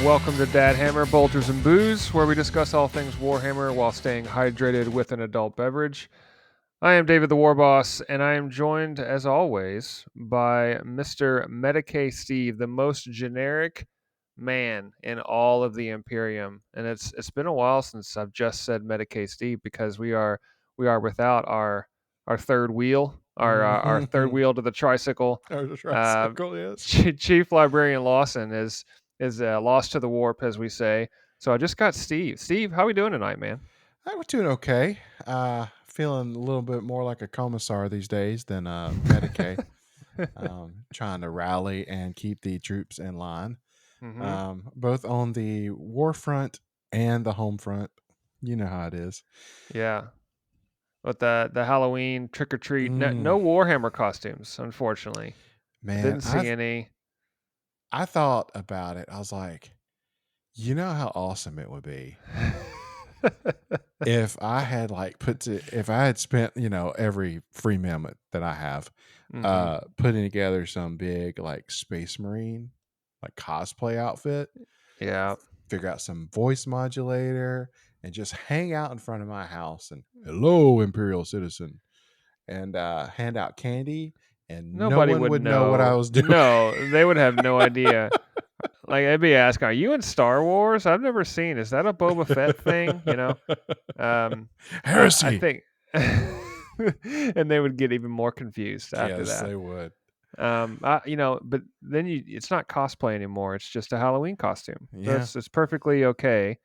Welcome to Dad Hammer, Bolters and Booze, where we discuss all things Warhammer while staying hydrated with an adult beverage. I am David the Warboss, and I am joined, as always, by Mr. Medicae Steve, the most generic man in all of the Imperium. And it's been a while since I've just said Medicae Steve because we are without our third wheel, our third wheel to the tricycle. Or the tricycle, yes. Chief Librarian Lawson is lost to the warp, as we say. So I just got Steve. Steve, how are we doing tonight, man? I was doing okay. Feeling a little bit more like a commissar these days than Medicae. Trying to rally and keep the troops in line, both on the war front and the home front. You know how it is. Yeah. With the Halloween trick or treat, no Warhammer costumes, unfortunately. Man, Didn't see any. I thought about it. I was like, you know how awesome it would be if I had if I had spent, every free moment that I have putting together some big like Space Marine like cosplay outfit. Yeah. Figure out some voice modulator and just hang out in front of my house and hello Imperial citizen and hand out candy and Nobody no one would know know. what I was doing. No, they would have no idea. Like, they'd be asking, "Are you in Star Wars? I've never seen. Is that a Boba Fett thing?" Heresy. I think, and they would get even more confused after yes, that. they would. But then it's not cosplay anymore. It's just a Halloween costume. Yeah. So it's perfectly okay.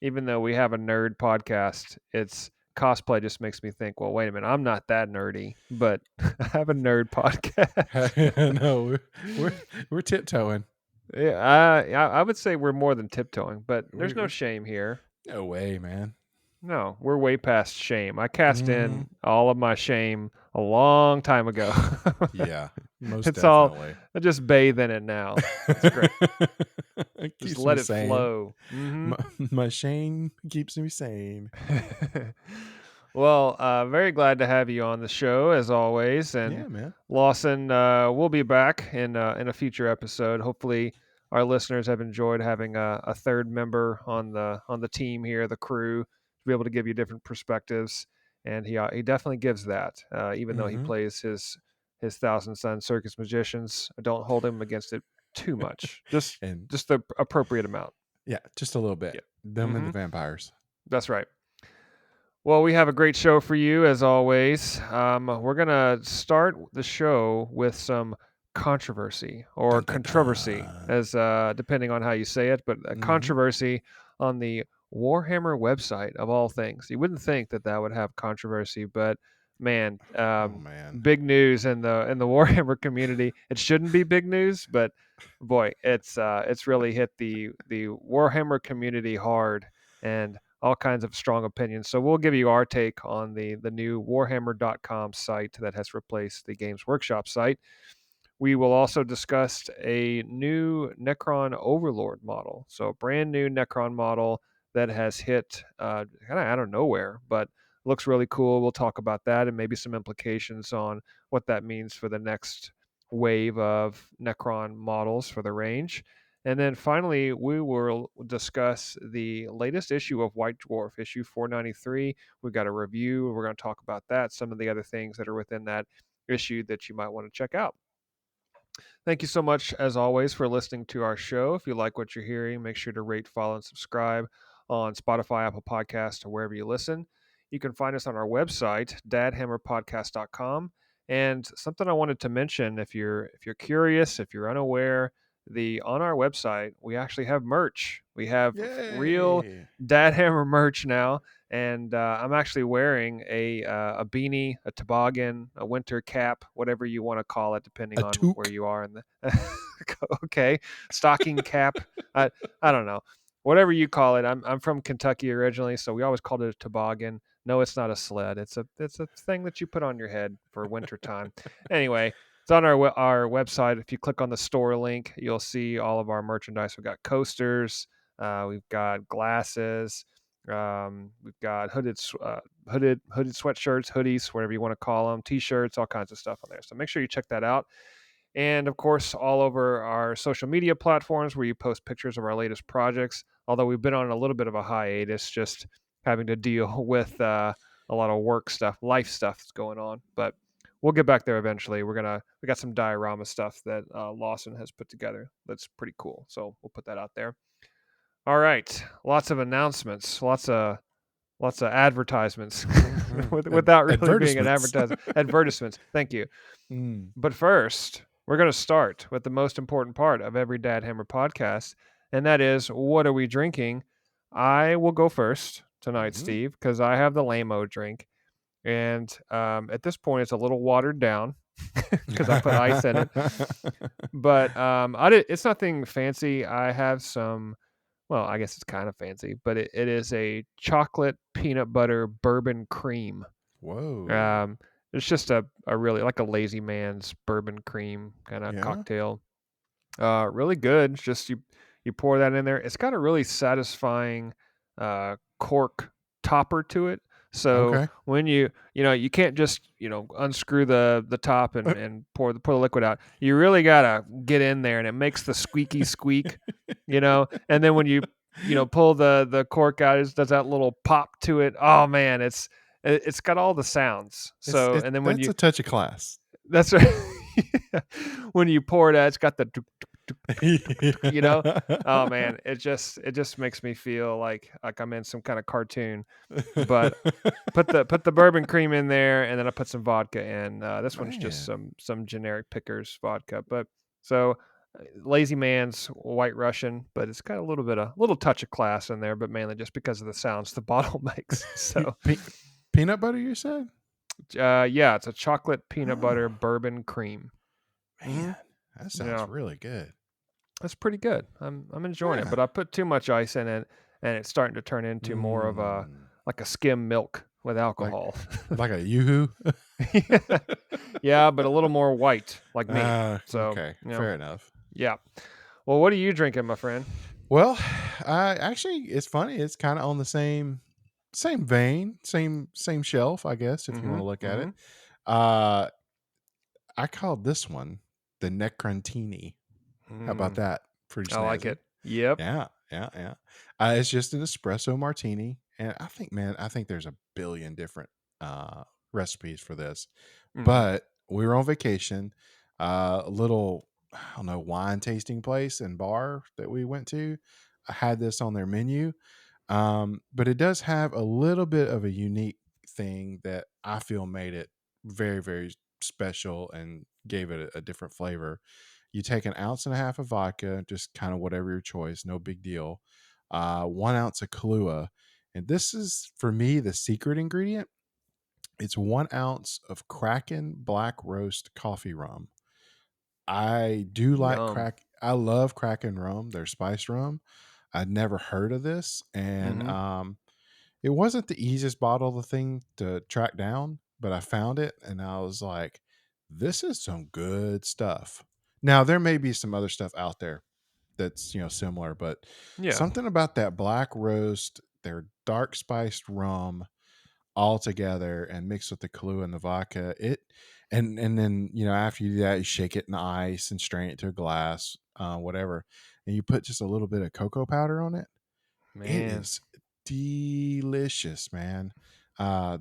Even though we have a nerd podcast, it's cosplay just makes me think, well, wait a minute, I'm not that nerdy, but I have a nerd podcast. No, we're tiptoeing. Yeah, I would say we're more than tiptoeing, but there's no shame here. No way, man. No, we're way past shame. I cast in all of my shame a long time ago. Yeah, most it's definitely. I just bathe in it now. It's great. Just let it sane. flow. My shame keeps me sane. Well, very glad to have you on the show as always. And yeah, man. Lawson, we'll be back in a future episode. Hopefully, our listeners have enjoyed having a third member on the team here, the crew, to be able to give you different perspectives. And he definitely gives that, even though he plays his Thousand Sun Circus Magicians. I don't hold him against it too much, just the appropriate amount. Yeah, just a little bit. Yeah. Them and the vampires. That's right. Well, we have a great show for you, as always. We're going to start the show with some controversy or controversy, as depending on how you say it, but a controversy on the Warhammer website, of all things. You wouldn't think that would have controversy, but man, big news in the Warhammer community. It shouldn't be big news, but boy, it's really hit the Warhammer community hard, and all kinds of strong opinions. So we'll give you our take on the new Warhammer.com site that has replaced the Games Workshop site. We will also discuss a new Necron Overlord model. So a brand new Necron model that has hit kind of out of nowhere, but looks really cool. We'll talk about that and maybe some implications on what that means for the next wave of Necron models for the range. And then finally, we will discuss the latest issue of White Dwarf, issue 493. We've got a review. We're going to talk about that, some of the other things that are within that issue that you might want to check out. Thank you so much, as always, for listening to our show. If you like what you're hearing, make sure to rate, follow, and subscribe on Spotify, Apple Podcasts, or wherever you listen. You can find us on our website, dadhammerpodcast.com. And something I wanted to mention, if you're curious, if you're unaware, on our website, we actually have merch. We have real Dad Hammer merch now, and I'm actually wearing a beanie, a toboggan, a winter cap, whatever you want to call it, depending on where you are in the okay, stocking cap. I don't know, whatever you call it. I'm from Kentucky originally, so we always called it a toboggan. No, it's not a sled. It's a thing that you put on your head for winter time. Anyway. It's on our website. If you click on the store link, you'll see all of our merchandise. We've got coasters, we've got glasses, we've got hooded sweatshirts, hoodies, whatever you want to call them, t-shirts, all kinds of stuff on there. So make sure you check that out. And of course, all over our social media platforms where you post pictures of our latest projects. Although we've been on a little bit of a hiatus, just having to deal with a lot of work stuff, life stuff that's going on. But we'll get back there eventually. We got some diorama stuff that Lawson has put together. That's pretty cool. So we'll put that out there. All right, lots of announcements, lots of advertisements without really being an Advertisements. advertisement. Advertisements. Thank you. Mm. But first, we're going to start with the most important part of every Dad Hammer podcast, and that is, what are we drinking? I will go first tonight, Hmm. Steve, because I have the lame-o drink. And at this point, it's a little watered down because I put ice in it. But it's nothing fancy. I have some, well, I guess it's kind of fancy, but it is a chocolate peanut butter bourbon cream. Whoa. Um, it's just a really like a lazy man's bourbon cream kind of Yeah. cocktail. Really good. It's just you pour that in there. It's got a really satisfying cork topper to it. So Okay. when you can't just unscrew the top and pour the liquid out. You really gotta get in there, and it makes the squeaky squeak. And then when you pull the cork out, it does that little pop to it. Oh man, it's got all the sounds. It's So and then when that's you a touch of class. that's right. When you pour it out, it's got the oh man, it just makes me feel like I'm in some kind of cartoon. But put the bourbon cream in there, and then I put some vodka in. This one's just Man. some generic Pickers vodka, but so lazy man's White Russian, but it's got a little touch of class in there, but mainly just because of the sounds the bottle makes. So Pe- Peanut butter, you said? yeah, it's a chocolate peanut Oh, butter bourbon cream. man. That sounds Yeah, really good. that's pretty good. I'm enjoying it, Yeah. but I put too much ice in it, and it's starting to turn into more of a Mm. like a skim milk with Like alcohol. like a yoo-hoo? Yeah, but a little more white, like me. So, Okay. Fair enough. yeah. Well, what are you drinking, my friend? Well, actually, it's funny. It's kind of on the same vein, same shelf, I guess, if you want Mm-hmm. to look at Mm-hmm. it. Uh, I called this one the Necrontini. How about Mm, that? Pretty I like snazzy. it. Yep. Yeah, yeah, yeah. It's just an espresso martini, and I think there's a billion different uh, recipes for this. Mm-hmm. But we were on vacation, a little, I don't know, wine tasting place and bar that we went to. I had this on their menu, but it does have a little bit of a unique thing that I feel made it very, very special and gave it a different flavor. You take an ounce and a half of vodka, just kind of whatever your choice, no big deal. 1 ounce of Kahlua. And this is, for me, the secret ingredient. It's 1 ounce of Kraken Black Roast coffee rum. I do like Yum. I love Kraken rum, their spiced rum. I'd never heard of this. And Mm-hmm. it wasn't the easiest bottle of the thing to track down, but I found it and I was like, this is some good stuff. Now there may be some other stuff out there that's, similar, but Yeah. something about that black roast, their dark spiced rum all together and mixed with the Kahlua and the vodka, and then, after you do that, you shake it in ice and strain it to a glass, whatever. And you put just a little bit of cocoa powder on it. It Man. is delicious, man.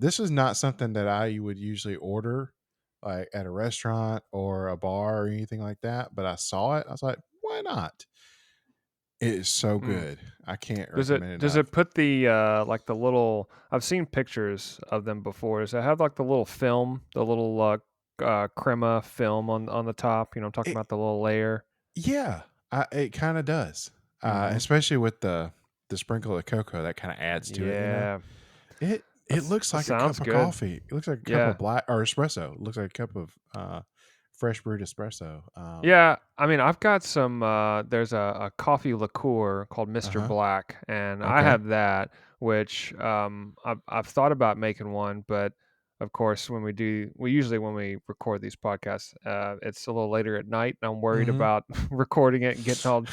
This is not something that I would usually order like at a restaurant or a bar or anything like that. But I saw it. I was like, why not? It is so Mm. good. I can't Does it recommend it does enough. it put the like the little? I've seen pictures of them before. Does it have like the little film, the little crema film on the top? I'm talking It, about the little layer. yeah, it kind of does. Mm-hmm. Especially with the sprinkle of cocoa that kind of adds to it. Yeah. It looks That like a sounds cup of good. coffee. It looks like a cup Yeah. of black or espresso. It looks like a cup of fresh brewed espresso. Yeah, I mean, I've got some. There's a coffee liqueur called Uh Mister huh. Black, and I Okay. have that. Which I've thought about making one, but of course, we usually when we record these podcasts, it's a little later at night, and I'm worried Hmm. about recording it and getting all,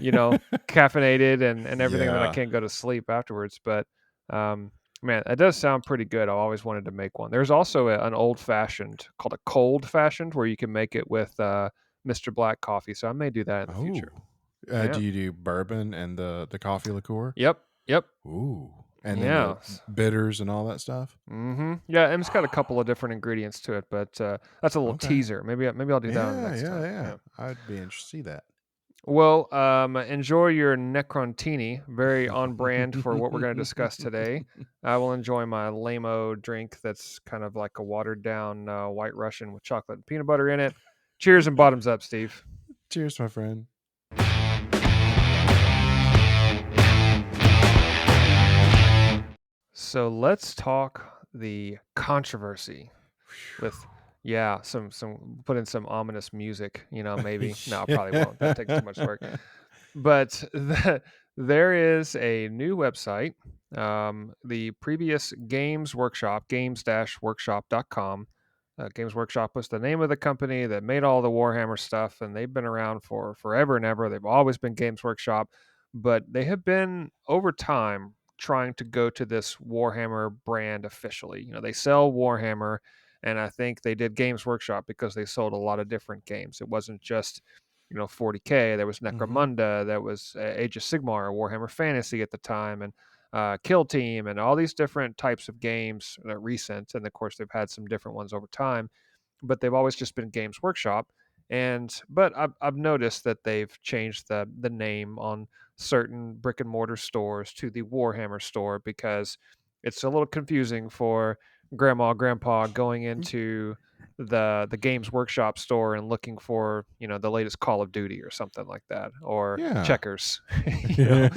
you know, caffeinated and everything that I Yeah. can't go to sleep afterwards. But um, man, that does sound pretty good. I always wanted to make one. There's also an old fashioned called a cold fashioned where you can make it with Mr. Black coffee, so I may do that in the future. Oh, Yeah. do you do bourbon and the coffee liqueur? Yep. Yep. Ooh, and then the Yeah. bitters and all that stuff. Yeah, and it's got a couple of Ah, different ingredients to it, but that's a little okay. teaser. Maybe I'll do that Yeah, next yeah, time. yeah. Yeah. I'd be interested to see that. Well, enjoy your Necrontini. Very on brand for what we're going to discuss today. I will enjoy my lame-o drink that's kind of like a watered-down White Russian with chocolate and peanut butter in it. Cheers and bottoms up, Steve. Cheers, my friend. So let's talk the controversy with some put in some ominous music, maybe. No, I probably won't. That takes too much work. But there is a new website. The previous Games Workshop, games-workshop.com. Games Workshop was the name of the company that made all the Warhammer stuff, and they've been around for forever and ever. They've always been Games Workshop, but they have been over time trying to go to this Warhammer brand officially. They sell Warhammer, and I think they did Games Workshop because they sold a lot of different games. It wasn't just 40K. There was Mm-hmm. Necromunda. There was Age of Sigmar, Warhammer Fantasy at the time, and Kill Team, and all these different types of games that are recent. And of course, they've had some different ones over time, but they've always just been Games Workshop. But I've noticed that they've changed the name on certain brick and mortar stores to the Warhammer store because it's a little confusing for grandma, grandpa going into the Games Workshop store and looking for the latest Call of Duty or something like that, or Yeah. Checkers, Yeah.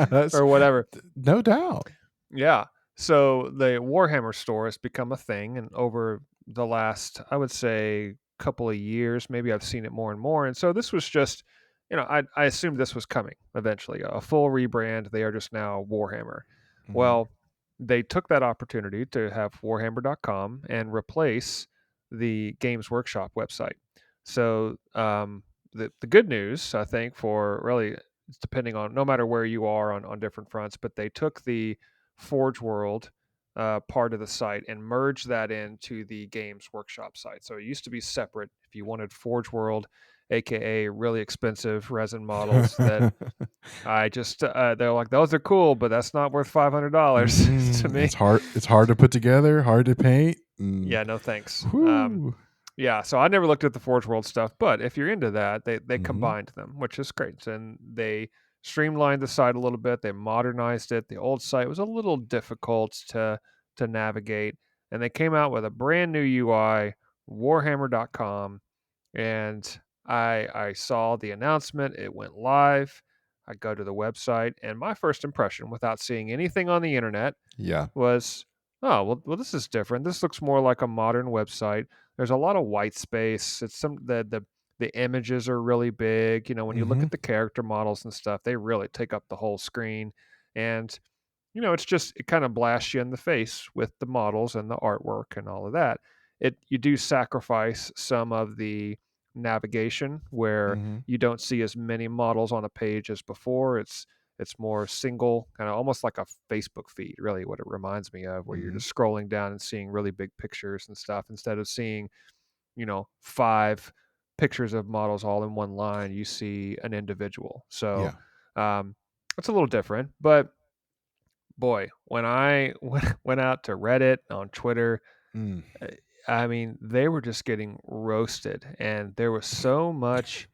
That's or whatever. no doubt. Yeah. So the Warhammer store has become a thing, and over the last, I would say, couple of years, maybe I've seen it more and more. And so this was just, I assumed this was coming eventually, a full rebrand. They are just now Warhammer. Mm-hmm. Well, they took that opportunity to have Warhammer.com and replace the Games Workshop website. So the good news, I think, for really, depending on no matter where you are on different fronts, but they took the Forge World part of the site and merged that into the Games Workshop site. So it used to be separate. If you wanted Forge World, aka really expensive resin models that I just they're like, those are cool, but that's not worth $500 to me. It's hard. It's hard to put together. Hard to paint. Yeah, no thanks. Whew. Yeah, so I never looked at the Forge World stuff, but if you're into that, they Mm-hmm. combined them, which is great. And they streamlined the site a little bit. They modernized it. The old site was a little difficult to navigate, and they came out with a brand new UI, warhammer.com, and I saw the announcement. It went live. I go to the website, and my first impression, without seeing anything on the internet, Yeah. was, oh, well, this is different. This looks more like a modern website. There's a lot of white space. It's the images are really big. When you look Mm-hmm. at the character models and stuff, they really take up the whole screen. And it's just, it kind of blasts you in the face with the models and the artwork and all of that. You do sacrifice some of the navigation where Mm-hmm. you don't see as many models on a page as before. It's more single, kind of almost like a Facebook feed, really what it reminds me of, where you're Mm-hmm. just scrolling down and seeing really big pictures and stuff instead of seeing, 5 pictures of models all in one line. You see an individual. So Yeah. um, it's a little different, but boy, when I went out to Reddit, on Twitter, Mm. uh, I mean, they were just getting roasted, and there was so much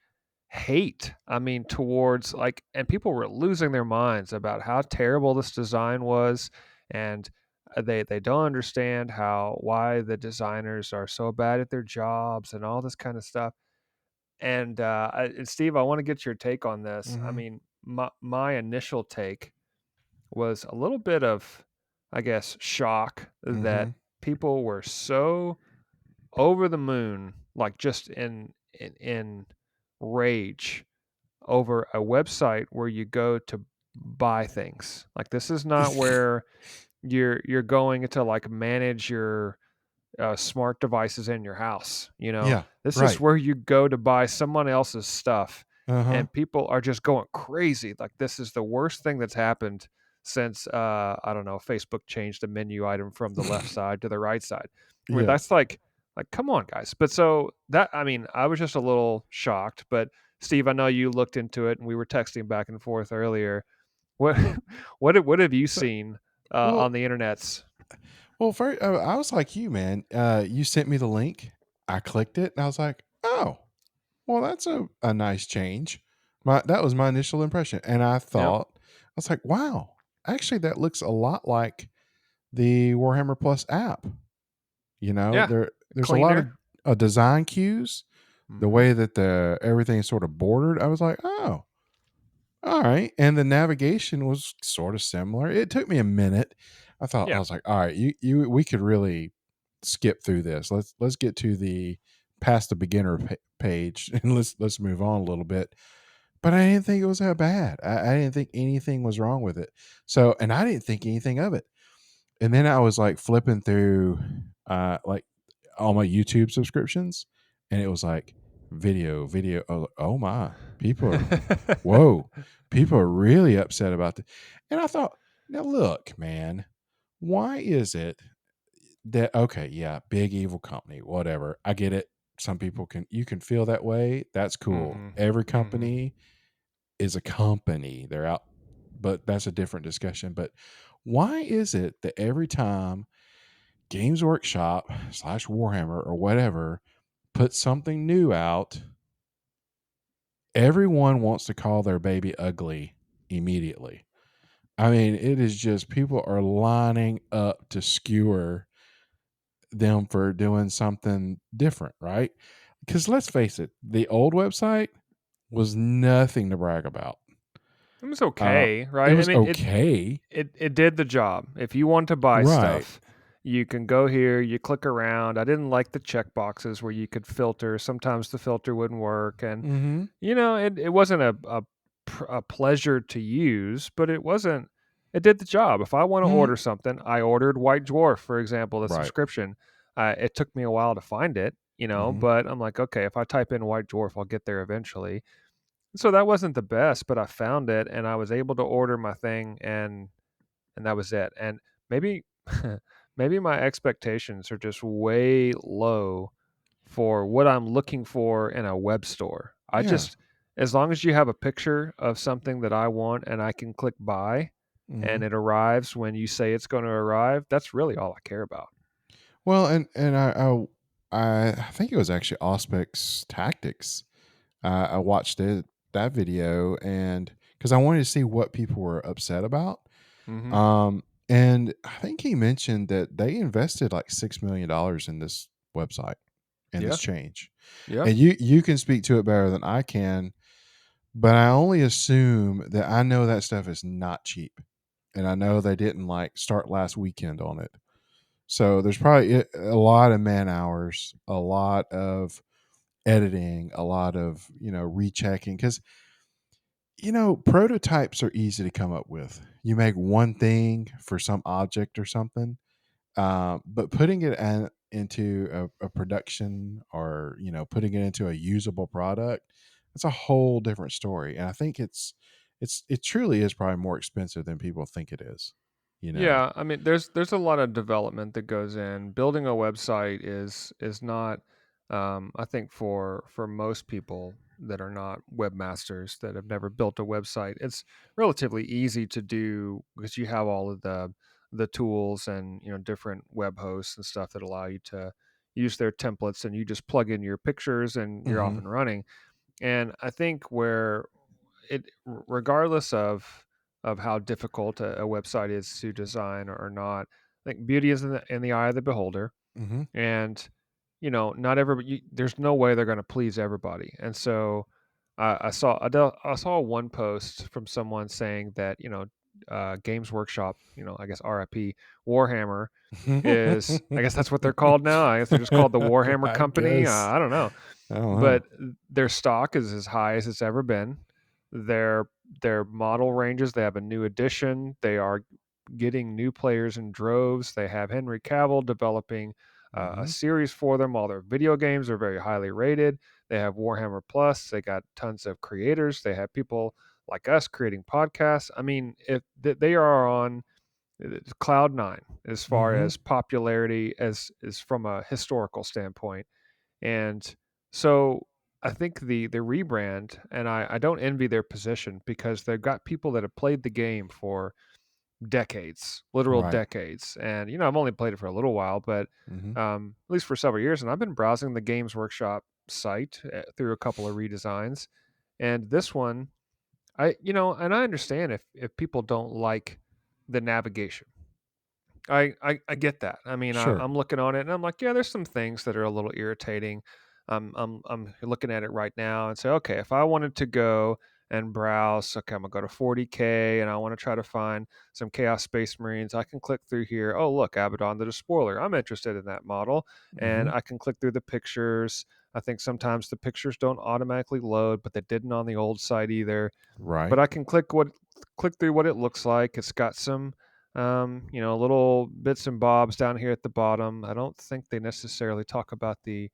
hate. I mean, towards and people were losing their minds about how terrible this design was, and they don't understand why the designers are so bad at their jobs and all this kind of stuff. And Steve, I want to get your take on this. I Mm-hmm. mean, my initial take was a little bit of, I guess, shock Mm-hmm. that people were so over the moon, like just in rage over a website where you go to buy things. Like, this is not where you're going to like manage your smart devices in your house. Yeah. This is Right. where you go to buy someone else's stuff, Uh-huh. and people are just going crazy. Like, this is the worst thing that's happened since I don't know, Facebook changed the menu item from the left side to the right side. Where Yeah. that's like Like, come on, guys. But so that, I mean, I was just a little shocked. But Steve, I know you looked into it, and we were texting back and forth earlier. What what have you So, seen well, on the internets? well, first, I was like you, man. You sent me the link. I clicked it, and I was like, oh, well, that's a nice change. That was my initial impression, and I Yep. thought, I was like, wow, actually, that looks a lot like the Warhammer Plus app. Yeah. There's a lot of Cleaner. design cues, the Hmm. way that the everything is sort of bordered. I was like, oh, all right. And the navigation was sort of similar. It took me a minute. I Yeah. was like, all right, we could really skip through this. Let's get to the past the beginner page and let's move on a little bit. But I didn't think it was that bad. I didn't think anything was wrong with it. So, and I didn't think anything of it. And then I was like flipping through like all my YouTube subscriptions, and it was like video. Oh my, people are whoa, people are really upset about this. And I thought, now look, man, why is it that okay, yeah, big evil company, whatever. I get it. Some people can you can feel that way. That's cool. Hmm. Every Hmm. company is a company. They're out, but that's a different discussion. But why is it that every time Games Workshop slash Warhammer or whatever puts something new out, everyone wants to call their baby ugly immediately? I mean, it is just people are lining up to skewer them for doing something different, right? Because let's face it, the old website was nothing to brag about. It was Uh, okay, it right? I was mean, okay, it did the job. If you want to buy right? stuff, you can go here, you click around. I didn't like the check boxes where you could filter. Sometimes the filter wouldn't work, and Mm-hmm. it wasn't a pleasure to use, but it did the job. If I want to Mm-hmm. order something, I ordered White Dwarf, for example, the Right. subscription. It took me a while to find it, Mm-hmm. but I'm like, okay, if I type in White Dwarf, I'll get there eventually. So that wasn't the best, but I found it and I was able to order my thing, and that was it. And maybe maybe my expectations are just way low for what I'm looking for in a web store. I Yeah. just, as long as you have a picture of something that I want and I can click buy Mm-hmm. and it arrives when you say it's going to arrive, that's really all I care about. Well, and I think it was actually Auspex Tactics. I watched that video and because I wanted to see what people were upset about. Mhm. Um, and I think he mentioned that they invested like $6 million in this website and this Yeah. change. Yeah. And you can speak to it better than I can, but I only assume that I know that stuff is not cheap, and I know they didn't like start last weekend on it. So there's probably a lot of man hours, a lot of editing, a lot of rechecking because prototypes are easy to come up with. You make one thing for some object or something, but putting it into a production or putting it into a usable product, that's a whole different story. And I think it truly is probably more expensive than people think it is. You know. Yeah, I mean, there's a lot of development that goes in. Building a website is not, I think for most people that are not webmasters that have never built a website, it's relatively easy to do because you have all of the tools and different web hosts and stuff that allow you to use their templates, and you just plug in your pictures and you're off Hmm. and running. And I think where regardless of how difficult a website is to design or not, I think beauty is in the eye of the beholder. Hmm. And not everybody, there's no way they're going to please everybody. And so I saw one post from someone saying that Games Workshop, I guess RIP, Warhammer is, I guess that's what they're called now. I guess they're just called the Warhammer I Company. guess I don't know, I don't but know. their stock is as high as it's ever been. Their model ranges, they have a new edition. They are getting new players in droves. They have Henry Cavill developing a Hmm. series for them. All their video games are very highly rated. They have Warhammer Plus. They got tons of creators. They have people like us creating podcasts. I mean, if they are on It's cloud nine as far Mhm. as popularity as is from a historical standpoint. And so I think the rebrand, and I don't envy their position because they've got people that have played the game for decades, literal Right. decades. And I've only played it for a little while, but Mhm. at least for several years. And I've been browsing the Games Workshop site through a couple of redesigns, and this one, and I understand if people don't like the navigation. I get that. I mean, Sure. I'm looking on it and I'm like, yeah, there's some things that are a little irritating. I'm looking at it right now and say, okay, if I wanted to go and browse, okay, I'm gonna go to 40K and I want to try to find some Chaos Space Marines. I can click through here. Oh, look, Abaddon the Despoiler. I'm interested in that model, and Mhm. I can click through the pictures. I think sometimes the pictures don't automatically load, but they didn't on the old site either. But Right. I can click through what it looks like. It's got some little bits and bobs down here at the bottom. I don't think they necessarily talk about the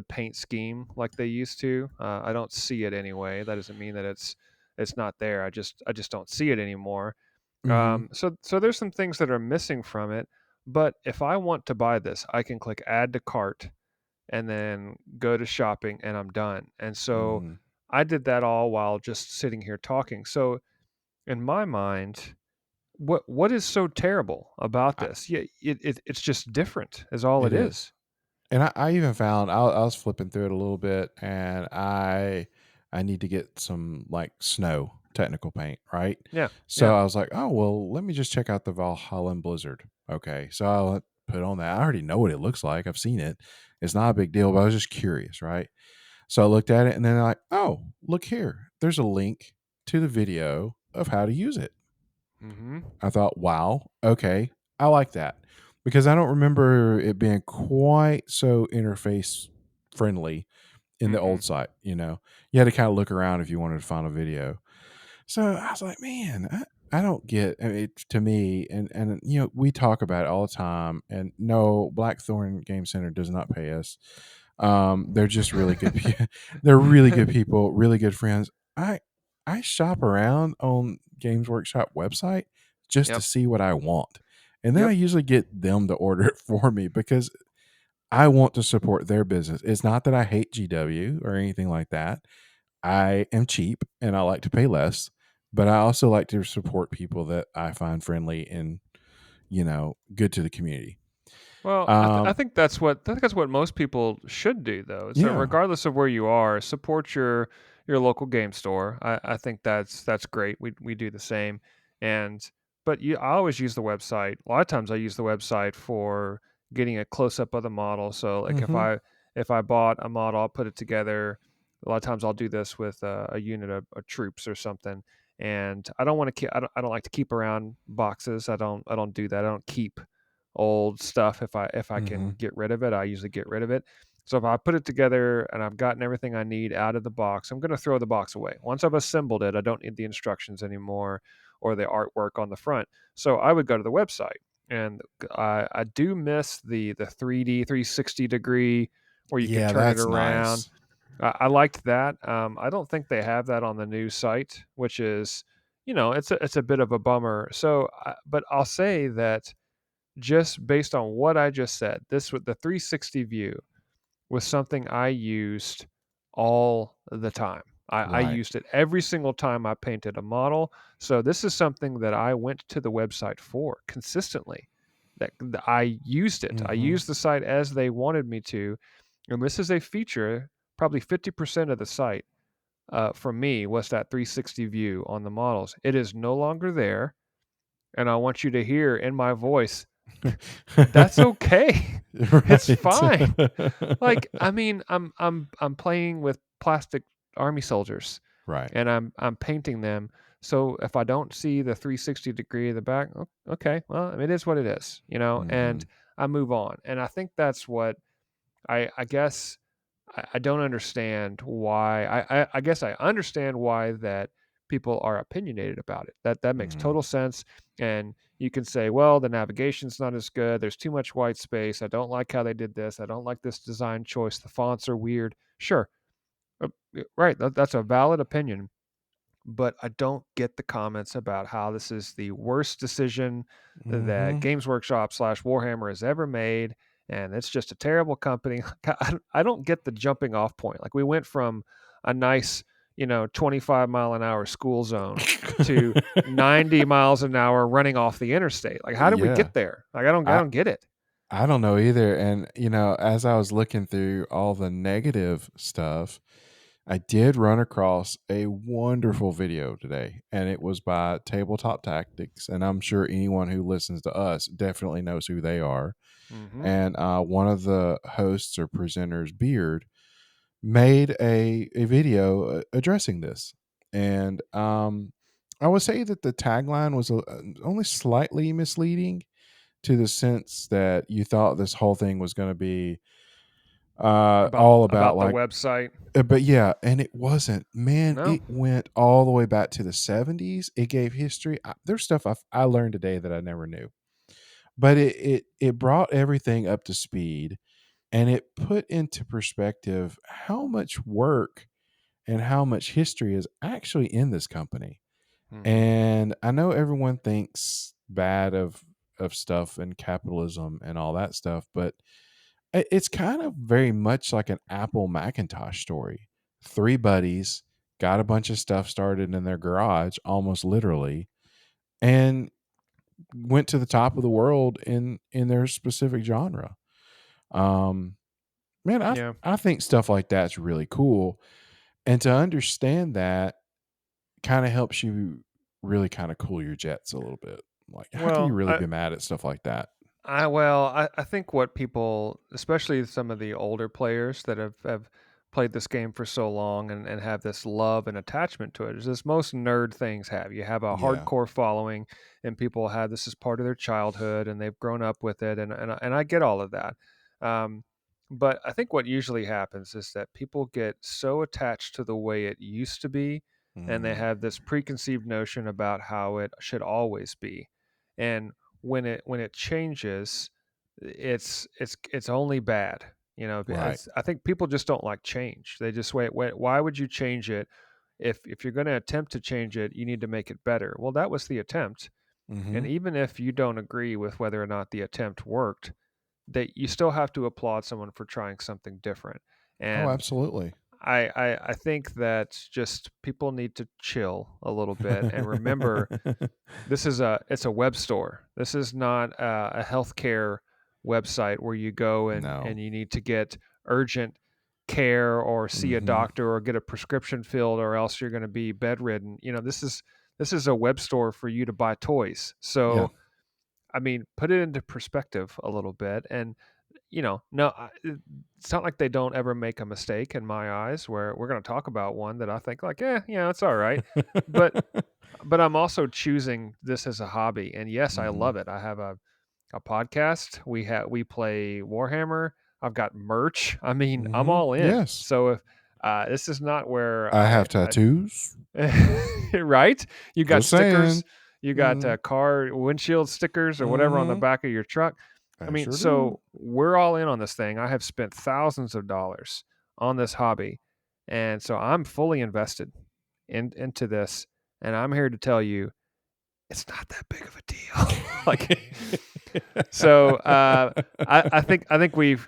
paint scheme like they used to. I don't see it anyway. That doesn't mean that it's not there. I just don't see it anymore. Mhm. So there's some things that are missing from it. But if I want to buy this, I can click add to cart and then go to shopping and I'm done. And so Mhm. I did that all while just sitting here talking. So in my mind, what is so terrible about I, this? Yeah, it's just different is all it it is. is. And I even found I was flipping through it a little bit, and I need to get some like snow technical paint, right? Yeah, So yeah. I was like, oh well, let me just check out the Valhalla Blizzard. Okay, so I'll put on that. I already know what it looks like. I've seen it. It's not a big deal, but I was just curious, right? So I looked at it, and then like, oh, look here. There's a link to the video of how to use it. Mhm. I thought, wow, okay, I like that because I don't remember it being quite so interface friendly in the Mhm. old site. You had to kind of look around if you wanted to find a video. So I was like, man, I don't get it to me. And we talk about it all the time. And no, Blackthorn Game Center does not pay us. They're just really good. They're really good people, really good friends. I I shop around on Games Workshop website just to Yep. see what I want, and then I Yep. usually get them to order it for me because I want to support their business. It's not that I hate GW or anything like that. I am cheap and I like to pay less, but I also like to support people that I find friendly and good to the community. Well, I Um, think that's what most people should do, though. So yeah. regardless of where you are, support your local game store. I think that's great. We do the same, and but I always use the website. A lot of times I use the website for getting a close up of the model. So like Hmm. if I bought a model, I'll put it together. A lot of times I'll do this with a unit of troops or something. And I don't want to keep. I don't like to keep around boxes. I don't do that. I don't keep old stuff. If I can Hmm. get rid of it, I usually get rid of it. So if I put it together and I've gotten everything I need out of the box, I'm going to throw the box away. Once I've assembled it, I don't need the instructions anymore or the artwork on the front. So I would go to the website, and I do miss the 3D 360 degree where you can Yeah, turn it that's around. nice. I liked that. I don't think they have that on the new site, which is, it's a bit of a bummer. So, but I'll say that just based on what I just said, this with the 360 view was something I used all the time. I Right. used it every single time I painted a model. So this is something that I went to the website for consistently. That I used it. I Hmm. used the site as they wanted me to, and this is a feature. Probably 50% of the site for me was that 360 view on the models. It is no longer there, and I want you to hear in my voice that's okay. It's Right. fine. Like, I mean, I'm playing with plastic army soldiers Right. and I'm painting them. So if I don't see the 360 degree of the back, okay, well, it is what it is, and Hmm. I move on. And I think that's what I guess I don't understand why. I guess I understand why that people are opinionated about it. That makes Hmm. total sense. And you can say, well, the navigation's not as good. There's too much white space. I don't like how they did this. I don't like this design choice. The fonts are weird. Sure, right. That's a valid opinion. but I don't get the comments about how this is the worst decision that Mhm. Games Workshop slash Warhammer has ever made, and it's just a terrible company. I don't get the jumping off point. Like we went from a nice, 25 mile an hour school zone to 90 miles an hour running off the interstate. Like, how did we Yeah. get there? Like, I I don't get it. I don't know either, and, as I was looking through all the negative stuff, I did run across a wonderful video today, and it was by Tabletop Tactics, and I'm sure anyone who listens to us definitely knows who they are. Hmm. And one of the hosts or presenters, Beard, made a video addressing this. And I would say that the tagline was only slightly misleading to the sense that you thought this whole thing was going to be all about About the like website. but yeah, and it wasn't. Man, No. it went all the way back to the 70s. It gave history. There's stuff I learned today that I never knew. But it brought everything up to speed, and it put into perspective how much work and how much history is actually in this company. Hmm. And I know everyone thinks bad of stuff and capitalism and all that stuff, but it's kind of very much like an Apple Macintosh story. Three buddies got a bunch of stuff started in their garage, almost literally, and went to the top of the world in their specific genre. Um, man, Yeah. I think stuff like that's really cool, and to understand that kind of helps you really kind of cool your jets a little bit. Like, how can you Well, really be mad at stuff like that? I think what people, especially some of the older players that have played this game for so long and have this love and attachment to it, is this most nerd things have. You have a Yeah. hardcore following, and people have this as part of their childhood, and they've grown up with it, and I get all of that. Um, but I think what usually happens is that people get so attached to the way it used to be, and they Mm, have this preconceived notion about how it should always be. And when it changes, it's only bad. right. I think people just don't like change. They just wait. Why would you change it? If you're going to attempt to change it, you need to make it better. Well, that was the attempt, and Hmm. even if you don't agree with whether or not the attempt worked, that you still have to applaud someone for trying something different. Oh, And absolutely. I think that just people need to chill a little bit and remember it's a web store. This is not a healthcare website where you go No. and you need to get urgent care or see a Hmm. doctor or get a prescription filled or else you're going to be bedridden. This is a web store for you to buy toys. Yeah. So, I mean, put it into perspective a little bit. And no, it's not like they don't ever make a mistake in my eyes. Where we're going to talk about one that I think like, it's all right, but I'm also choosing this as a hobby, and yes, I Hmm. love it. I have a podcast. We play Warhammer. I've got merch. I mean, I'm Hmm. all in. Yes. So if this is not where I have tattoos. right, you got Just stickers, saying. you got Mm, car windshield stickers or whatever on the hmm. back of your truck. I I mean, sure do. so we're all in on this thing. I have spent thousands of dollars on this hobby, and so I'm fully invested into this. And I'm here to tell you it's not that big of a deal. Like, so I think we've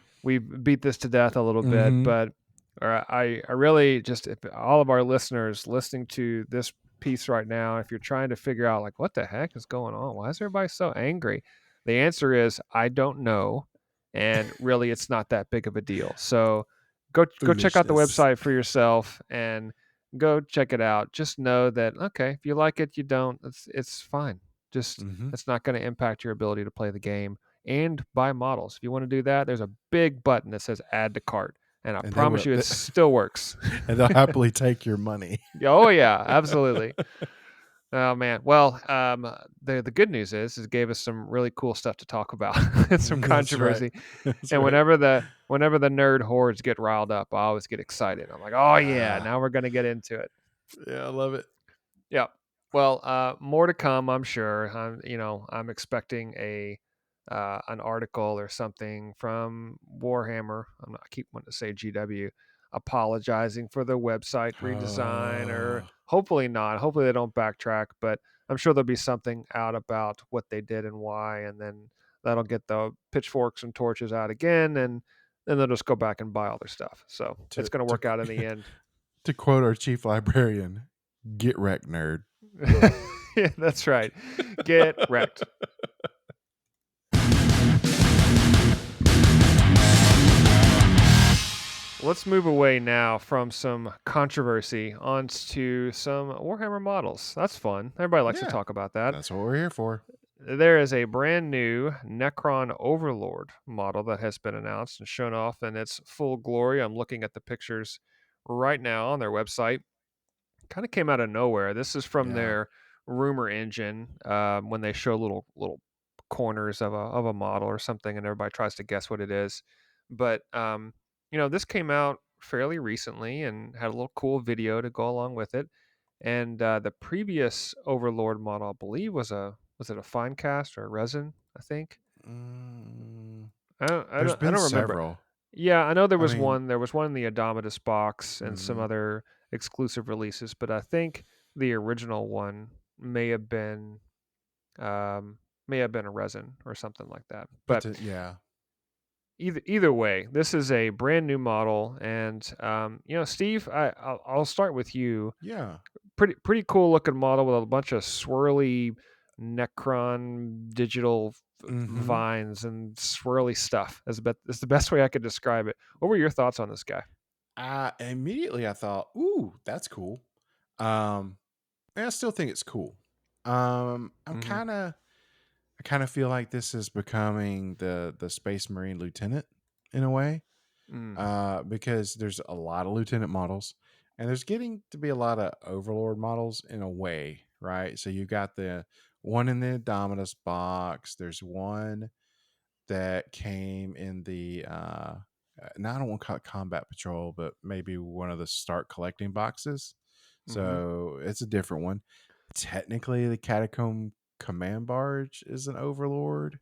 beat this to death a little bit, Hmm. but I really just, if all of our listeners listening to this piece right now, if you're trying to figure out like what the heck is going on, why is everybody so angry? The answer is I don't know, and really it's not that big of a deal. So go check out the Foolishness. website for yourself and go check it out. Just know that okay, if you like it, you don't. It's fine. Just Hmm. it's not going to impact your ability to play the game and buy models. If you want to do that, there's a big button that says add to cart, and I And they promise will, you it still works. and they'll happily take your money. Oh yeah, absolutely. Oh man. Well, the good news is it gave us some really cool stuff to talk about and some That's right. controversy. That's And right. whenever the nerd hordes get riled up, I always get excited. I'm like, oh yeah, Ah, now we're gonna get into it. yeah, I love it. Yeah. Well, more to come, I'm sure. I'm expecting an article or something from Warhammer. I keep wanting to say GW. apologizing for the website redesign, or Uh, hopefully not. Hopefully they don't backtrack, but I'm sure there'll be something out about what they did and why, and then that'll get the pitchforks and torches out again, and then they'll just go back and buy all their stuff. So it's to going to to work out in the end. to quote our chief librarian, "Get wrecked, nerd." Yeah, that's right. Get wrecked. Let's move away now from some controversy onto some Warhammer models. That's fun. Everybody likes to Yeah, talk about that. that's what we're here for. There is a brand new Necron Overlord model that has been announced and shown off in its full glory. I'm looking at the pictures right now on their website. Kind of came out of nowhere. This is from Yeah. their rumor engine, when they show little corners of a model or something, and everybody tries to guess what it is. But this came out fairly recently and had a little cool video to go along with it. And the previous Overlord model, I believe, was it a fine cast or a resin? I think. Mm, I there's don't I been don't remember. several. Yeah, I know there I was mean, one. There was one in the Indomitus box and some mhm. other exclusive releases, but I think the original one may have been um, may have been a resin or something like that. But Yeah, either way, this is a brand new model, and Steve, I'll start with you. yeah. Pretty cool looking model with a bunch of swirly Necron digital Mm-hmm. vines and swirly stuff. Is the best way I could describe it. What were your thoughts on this guy? Immediately I thought, "Ooh, that's cool." Um, and I still think it's cool. Hmm. I kind of feel like this is becoming the Space Marine lieutenant in a way, Mm. because there's a lot of lieutenant models, and there's getting to be a lot of overlord models in a way, right? So you got the one in the Dominus box. There's one that came in the now I don't want to call it combat patrol, but maybe one of the start collecting boxes. Mhm. So it's a different one. Technically, the catacomb command barge is an overlord.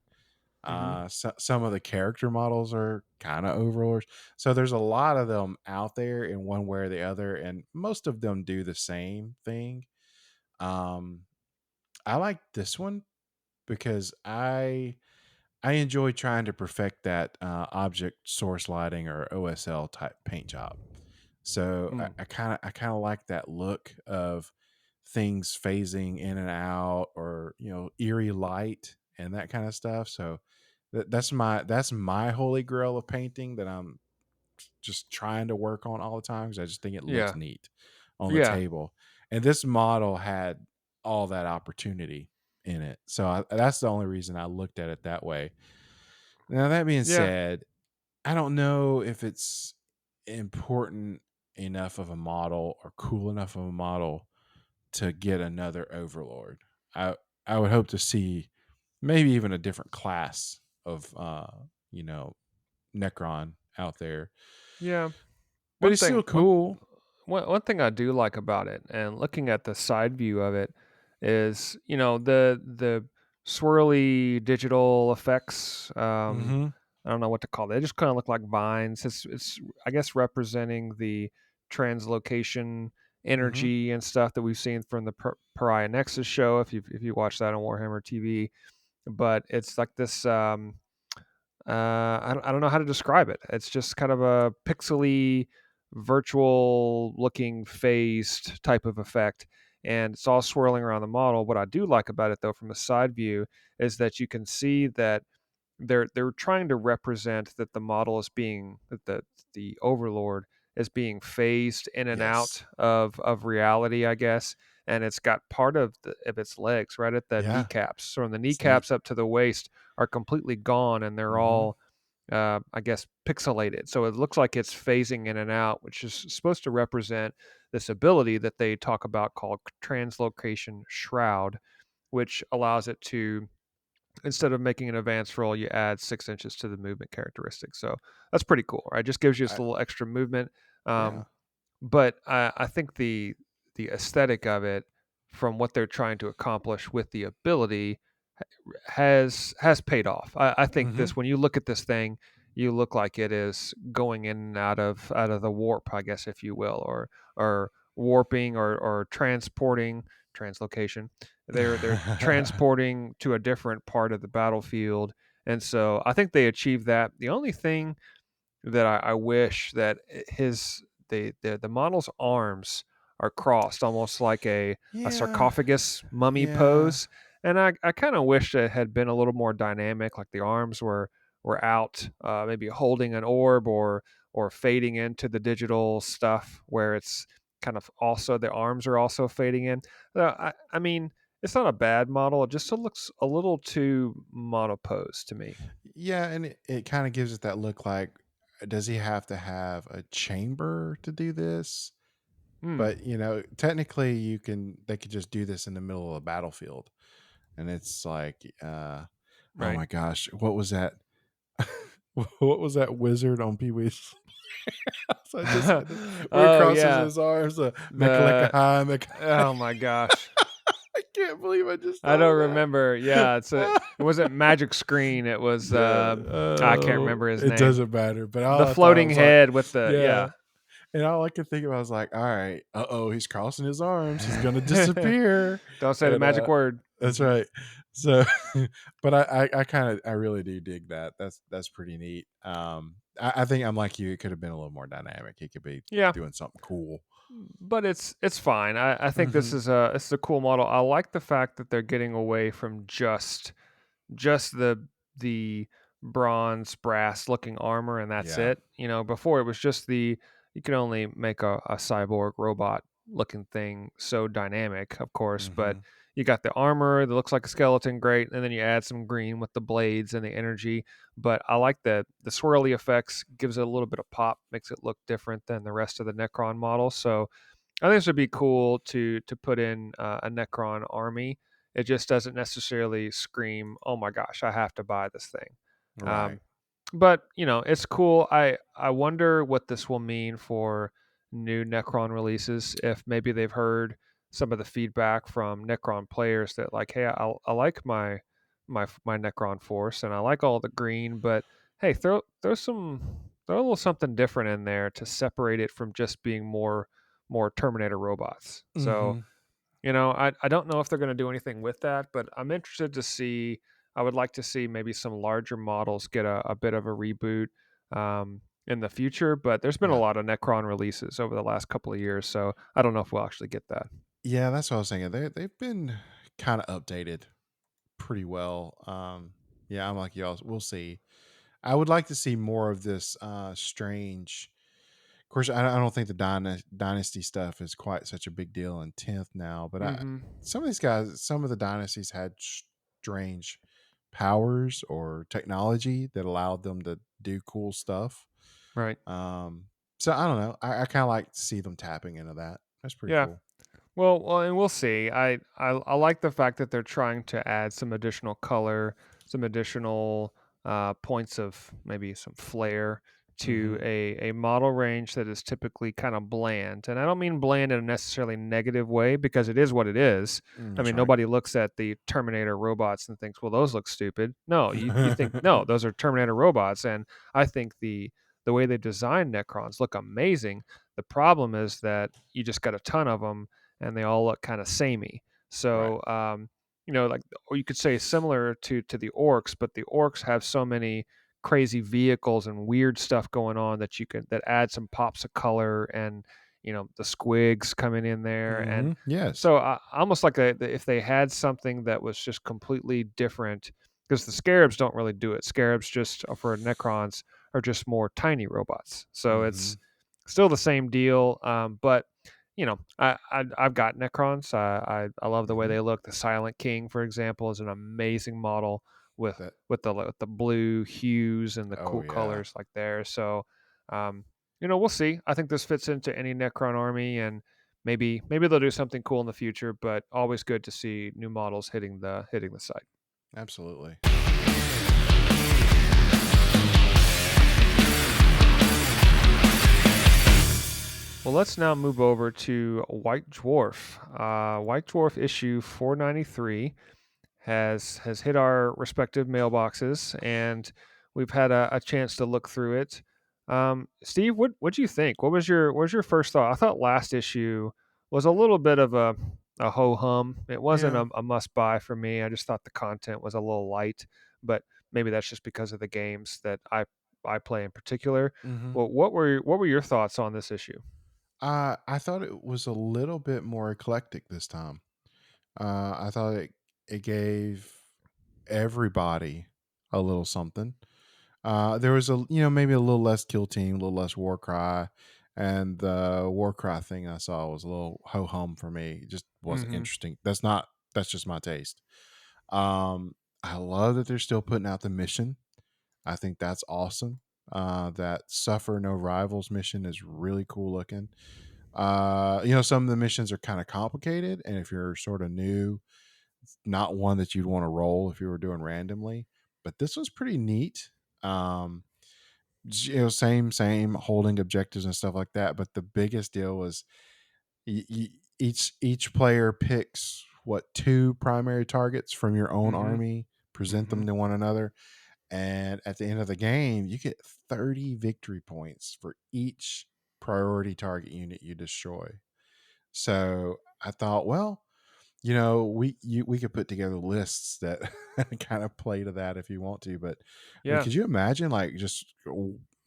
Mhm. Some of the character models are kind of overlords. So there's a lot of them out there in one way or the other, and most of them do the same thing. Um, I like this one because I enjoy trying to perfect that object source lighting or OSL type paint job. So Mm. I kind of like that look of things phasing in and out, or eerie light and that kind of stuff. So that's my holy grail of painting that I'm just trying to work on all the time, because I just think it looks Yeah. neat on the Yeah. table. And this model had all that opportunity in it. So that's the only reason I looked at it that way. Now, that being Yeah. said, I don't know if it's important enough of a model or cool enough of a model to get another Overlord. I would hope to see maybe even a different class of you know, Necron out there. Yeah. But One it's still thing one cool. one thing I do like about it, and looking at the side view of it, is, the swirly digital effects. Mhm. I don't know what to call it. They just kind of look like vines. It's I guess representing the translocation Mhm. energy and stuff that we've seen from the Pariah Nexus show. If you watch that on Warhammer TV, but it's like this. I don't know how to describe it. It's just kind of a pixely, virtual looking phased type of effect, and it's all swirling around the model. What I do like about it, though, from a side view, is that you can see that they're trying to represent that the model is being that the Overlord is being phased in and Yes. out of reality, I guess. And it's got part of its legs right at the Yeah. kneecaps. So from the It's neat. kneecaps up to the waist are completely gone, and they're Mhm. all I guess pixelated. So it looks like it's phasing in and out, which is supposed to represent this ability that they talk about called translocation shroud, which allows it to, instead of making an advanced roll, you add 6 inches to the movement characteristic. So that's pretty cool, right? Just gives you this I, little extra movement. yeah. Um, but I think the aesthetic of it, from what they're trying to accomplish with the ability, has paid off. I think Mhm. this, when you look at this thing, you look like it is going in and out of the warp, I guess, if you will, or warping or transporting translocation. They're transporting to a different part of the battlefield, and so I think they achieved that. The only thing that I wish that the model's arms are crossed, almost like a Yeah, sarcophagus mummy yeah, pose, and I kind of wish it had been a little more dynamic, like the arms were out, maybe holding an orb or fading into the digital stuff, where it's kind of also the arms are also fading in. I mean, it's not a bad model; it just looks a little too monopose to me. yeah, and it kind of gives it that look like, does he have to have a chamber to do this? Hmm. But technically, they could just do this in the middle of a battlefield, and it's like, oh Right. my gosh, what was that? What was that wizard on Pee Wee's? So I just said it, where he Oh crosses yeah. his arms, Mechaleka The high, Mech. oh my gosh. I can't believe I just I thought don't of that. remember. Yeah, it wasn't Magic Screen. It was Yeah, I can't remember his it name. doesn't matter. But all The I thought floating was like, head with the yeah. yeah. And all I could think about was like, all right, he's crossing his arms. He's gonna disappear. Don't say the And magic word. that's Mhm. right. So, but I really do dig that. That's pretty neat. I think I'm like you. It could have been a little more dynamic. He could be Yeah, doing something cool. but it's fine. I think Hmm. this is a cool model. I like the fact that they're getting away from just the bronze brass looking armor and that's Yeah. it. Before it was just you could only make a cyborg robot looking thing so dynamic, of course, but Hmm. you got the armor that looks like a skeleton, great, and then you add some green with the blades and the energy. But I like the swirly effects, gives it a little bit of pop, makes it look different than the rest of the Necron model. So I think this would be cool to put in a Necron army. It just doesn't necessarily scream, "Oh my gosh, I have to buy this thing." Right. Um, but it's cool. I wonder what this will mean for new Necron releases. If maybe they've heard some of the feedback from Necron players that like, hey, I like my Necron force and I like all the green, but hey, throw a little something different in there to separate it from just being more Terminator robots. So Hmm. I don't know if they're going to do anything with that, but I'm interested to see. I would like to see maybe some larger models get a bit of a reboot in the future. But there's been a Yeah. lot of Necron releases over the last couple of years, so I don't know if we'll actually get that. Yeah, that's what I was thinking. They've been kind of updated pretty well. Yeah, I'm like y'all. We'll see. I would like to see more of this strange. Of course, I don't think the dynasty stuff is quite such a big deal in 10th now, but Hmm. some of these guys, some of the dynasties had strange powers or technology that allowed them to do cool stuff. Right. Um, so I don't know. I kind of like to see them tapping into that. That's pretty Yeah. cool. Well, and we'll see. I like the fact that they're trying to add some additional color, some additional points of maybe some flair to Hmm. a model range that is typically kind of bland. And I don't mean bland in a necessarily negative way because it is what it is. I That's mean, right. nobody looks at the Terminator robots and thinks, well, those look stupid. No, you think, no, those are Terminator robots. And I think the way they design Necrons look amazing. The problem is that you just got a ton of them and they all look kind of samey. Right. So, like, or you could say similar to the orcs, but the orcs have so many crazy vehicles and weird stuff going on that add some pops of color and the squigs coming in there and Yes. so almost like if they had something that was just completely different because the scarabs don't really do it. Scarabs just for necrons are just more tiny robots, so it's Hmm. still the same deal, but I've got Necrons. I love the way Hmm. they look. The Silent King, for example, is an amazing model with That. with the blue hues and the Oh cool yeah. colors like there. So, we'll see. I think this fits into any Necron army, and maybe they'll do something cool in the future. But always good to see new models hitting the site. Absolutely. Well, let's now move over to White Dwarf. White Dwarf issue 493 has hit our respective mailboxes, and we've had a chance to look through it. Steve, what do you think? What was your first thought? I thought last issue was a little bit of a ho hum. It wasn't Yeah. a must buy for me. I just thought the content was a little light, but maybe that's just because of the games that I play in particular. Hmm. Well, what were your thoughts on this issue? I thought it was a little bit more eclectic this time. I thought it gave everybody a little something. There was maybe a little less kill team, a little less war cry, and the war cry thing I saw was a little ho hum for me. It just wasn't Mm-hmm. interesting. That's just my taste. I love that they're still putting out the mission. I think that's awesome. That Suffer No Rivals mission is really cool looking. Some of the missions are kind of complicated, and if you're sort of new, it's not one that you'd want to roll if you were doing randomly. But this was pretty neat. Same holding objectives and stuff like that. But the biggest deal was each player picks what two primary targets from your own Mm-hmm. army, present Mm-hmm. them to one another, and at the end of the game, you get 30 victory points for each priority target unit you destroy. So I thought, well, we could put together lists that kind of play to that if you want to. But I mean, Yeah. could you imagine like just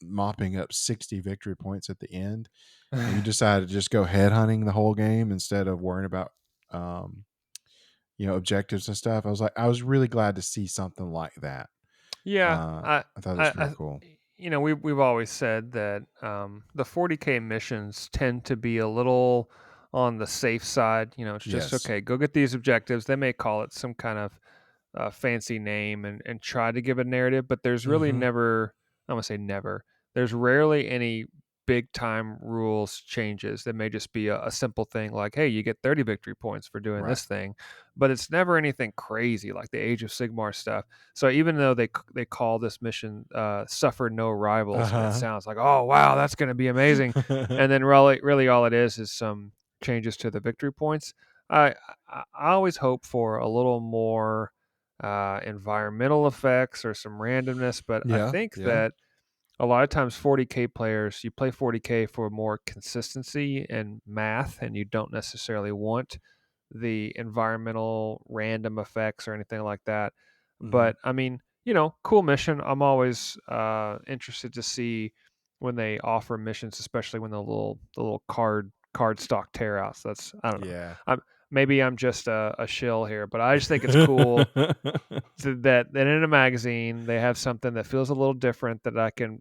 mopping up 60 victory points at the end, and you decide to just go head hunting the whole game instead of worrying about um, objectives and stuff? I was really glad to see something like that. Yeah, I thought it was pretty I cool. we've always said that the 40K missions tend to be a little on the safe side. It's just Yes. okay. Go get these objectives. They may call it some kind of fancy name and try to give a narrative, but there's really Hmm. never. I'm gonna say never. There's rarely any big time rules changes. That may just be a simple thing like, hey, you get 30 victory points for doing Right. this thing, but it's never anything crazy like the Age of Sigmar stuff. So even though they call this mission "Suffer No Rivals," and it Uh sounds like, oh wow, that's going to be amazing, huh. and then really all it is some changes to the victory points. I always hope for a little more environmental effects or some randomness, but I Yeah. think Yeah. that a lot of times 40K players, you play 40K for more consistency and math, and you don't necessarily want the environmental random effects or anything like that. Hmm. But I mean, cool mission. I'm always interested to see when they offer missions, especially when the little card stock tear outs. That's I don't know. Yeah. Maybe I'm just a shill here, but I just think it's cool that in a magazine they have something that feels a little different that I can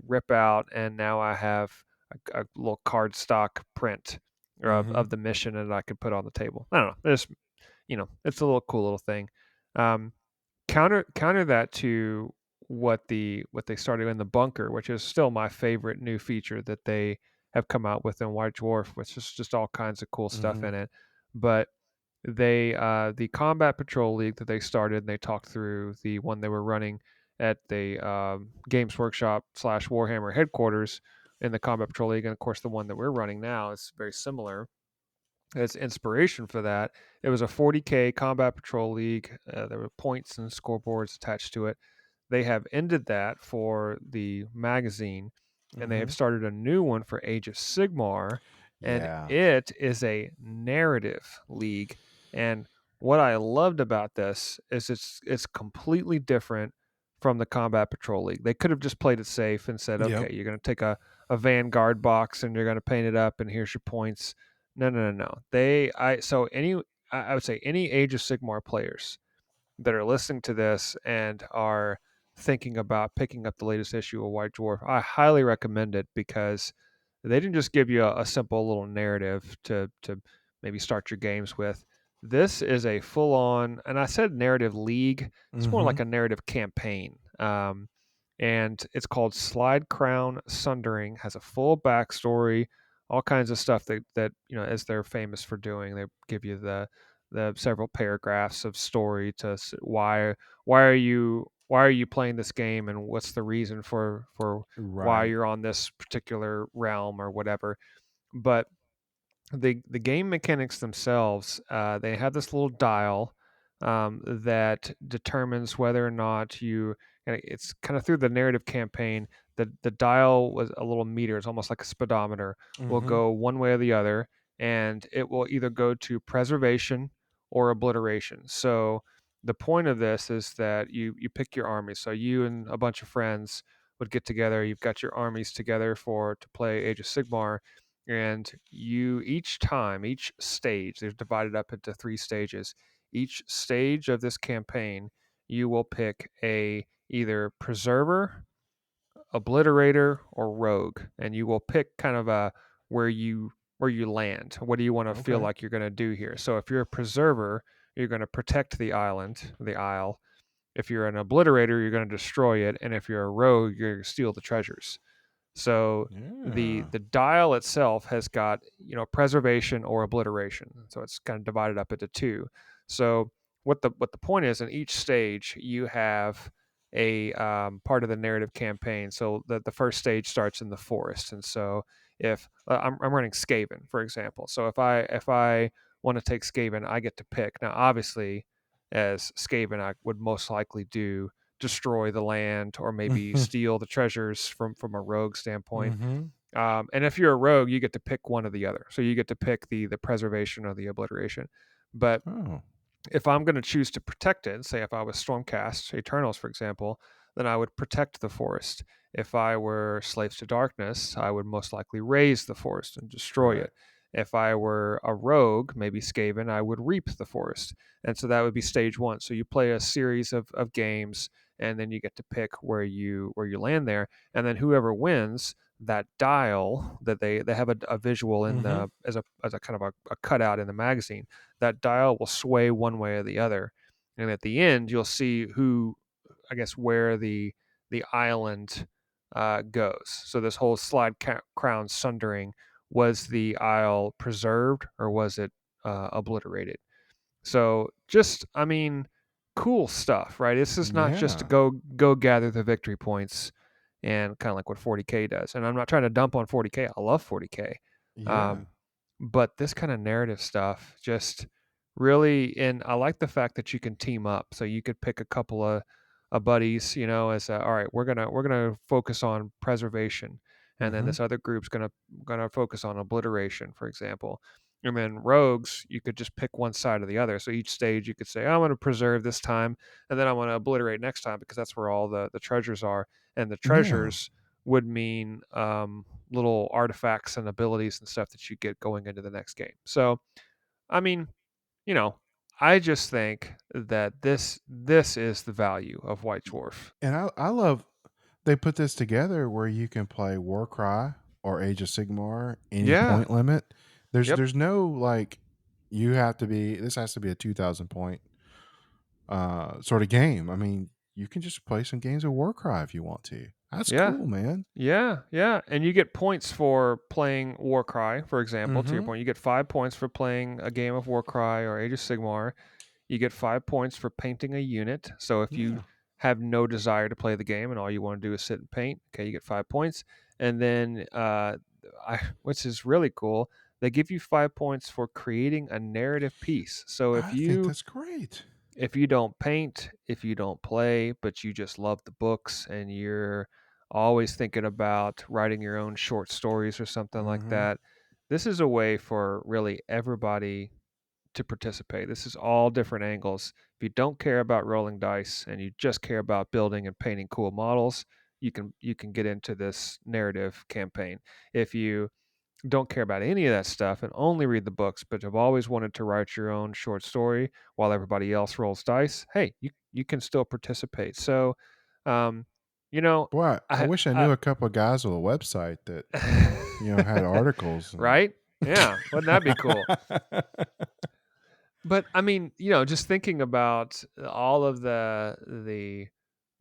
rip out, and now I have a little card stock print Hmm. of the mission that I could put on the table. I don't know. It's a little cool little thing. Um, counter that to what they started in the bunker, which is still my favorite new feature that they have come out with in White Dwarf, which is just all kinds of cool stuff Hmm. in it. But the combat patrol league that they started, and they talked through the one they were running at the Games Workshop / Warhammer headquarters in the combat patrol league, and of course the one that we're running now is very similar as inspiration for that. It was a 40K combat patrol league. There were points and scoreboards attached to it. They have ended that for the magazine, and they have Hmm. started a new one for Age of Sigmar, and Yeah. it is a narrative league. And what I loved about this is it's completely different from the Combat Patrol League. They could have just played it safe and said, Yep. okay, you're going to take a Vanguard box and you're going to paint it up, and here's your points. No, no, no, no. I would say any Age of Sigmar players that are listening to this and are thinking about picking up the latest issue of White Dwarf, I highly recommend it because they didn't just give you a simple little narrative to maybe start your games with. This is a full on, and I said narrative league. It's more Hmm. like a narrative campaign. And it's called Slide Crown Sundering. Has a full backstory, all kinds of stuff that as they're famous for doing. They give you the several paragraphs of story to why are you playing this game, and what's the reason for why Right. you're on this particular realm or whatever. But the game mechanics themselves, they have this little dial that determines whether or not and it's kind of through the narrative campaign. The dial was a little meter. It's almost like a speedometer. Will Mm-hmm. go one way or the other, and it will either go to preservation or obliteration. So the point of this is that you pick your army. So you and a bunch of friends would get together. You've got your armies together for to play Age of Sigmar, and you each stage, they're divided up into 3 stages. Each stage of this campaign, you will pick a either preserver, obliterator, or rogue, and you will pick kind of a where you where you land. What do you want to feel Okay. like you're going to do here? So if you're a preserver, you're going to protect the isle. If you're an obliterator, you're going to destroy it, and if you're a rogue, you're going to steal the treasures. So Yeah. the dial itself has got, preservation or obliteration. So it's kind of divided up into two. So what the point is, in each stage you have a part of the narrative campaign. So the first stage starts in the forest, and so if I'm running Skaven, for example, so if I want to take Skaven, I get to pick. Now, obviously, as Skaven, I would most likely do destroy the land or maybe steal the treasures from a rogue standpoint. Mm-hmm. And if you're a rogue, you get to pick one or the other. So you get to pick the preservation or the obliteration. But Oh. if I'm going to choose to protect it, say if I was Stormcast Eternals, for example, then I would protect the forest. If I were Slaves to Darkness, I would most likely raise the forest and destroy Right. it. If I were a rogue, maybe Skaven, I would reap the forest. And so that would be stage one. So you play a series of games, and then you get to pick where you land there. And then whoever wins, that dial that they have a visual in Mm-hmm. the as a kind of a cutout in the magazine, that dial will sway one way or the other. And at the end, you'll see who, I guess, where the island goes. So this whole slide crown sundering, was the isle preserved or was it obliterated? So just, I mean, cool stuff, right? This is not just to Yeah. go gather the victory points and kind of like what 40K does. And I'm not trying to dump on 40K. I love 40K. Yeah. Um, but this kind of narrative stuff just really, and I like the fact that you can team up. So you could pick a couple of buddies, as all right, we're gonna focus on preservation, and then Mm-hmm. this other group's gonna focus on obliteration, for example. And then rogues, you could just pick one side or the other. So each stage you could say, I'm going to preserve this time, and then I'm going to obliterate next time because that's where all the treasures are. And the Yeah. treasures would mean little artifacts and abilities and stuff that you get going into the next game. So, I mean, you know, I just think that this is the value of White Dwarf. And I love they put this together where you can play Warcry or Age of Sigmar, any Yeah. point limit. Yep. There's no like you have to be this has to be a 2,000 point sort of game. I mean, you can just play some games of Warcry if you want to. That's Yeah. cool, man. Yeah, yeah, and you get points for playing Warcry, for example. To your Mm-hmm. point, you get 5 points for playing a game of Warcry or Age of Sigmar. You get 5 points for painting a unit. So if you Yeah. have no desire to play the game and all you want to do is sit and paint, okay, you get 5 points. And then, which is really cool, they give you 5 points for creating a narrative piece. So I think that's great. if you don't paint, if you don't play, but you just love the books and you're always thinking about writing your own short stories or something like Mm-hmm. that, this is a way for really everybody to participate. This is all different angles. If you don't care about rolling dice and you just care about building and painting cool models, you can get into this narrative campaign. If you don't care about any of that stuff and only read the books, but have always wanted to write your own short story while everybody else rolls dice, hey, you can still participate. So, um, you know, Boy, I I, wish I I knew a couple of guys with a website that, had articles and right? Yeah, wouldn't that be cool? But I mean, just thinking about all of the